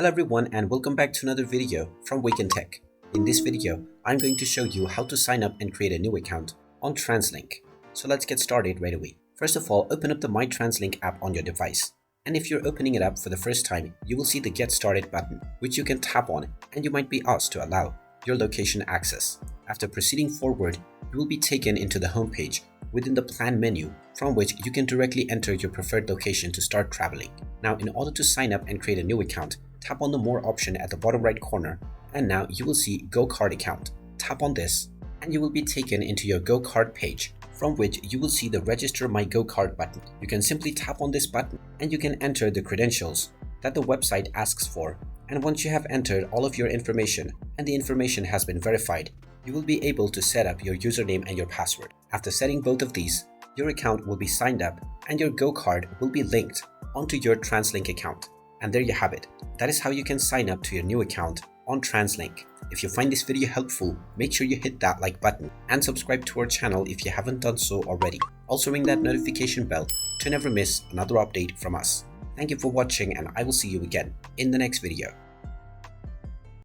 Hello everyone and welcome back to another video from Wake&Tech. In this video, I'm going to show you how to sign up and create a new account on Translink. So let's get started right away. First of all, open up the My Translink app on your device. And if you're opening it up for the first time, you will see the Get Started button, which you can tap on, and you might be asked to allow your location access. After proceeding forward, you will be taken into the home page within the plan menu, from which you can directly enter your preferred location to start traveling. Now, in order to sign up and create a new account, tap on the More option at the bottom right corner, and now you will see Go Card Account. Tap on this, and you will be taken into your Go Card page, from which you will see the Register My Go Card button. You can simply tap on this button, and you can enter the credentials that the website asks for. And once you have entered all of your information, and the information has been verified, you will be able to set up your username and your password. After setting both of these, your account will be signed up, and your Go Card will be linked onto your Translink account. And there you have it. That is how you can sign up to your new account on Translink. If you find this video helpful, make sure you hit that like button and subscribe to our channel if you haven't done so already. Also ring that notification bell to never miss another update from us. Thank you for watching, and I will see you again in the next video.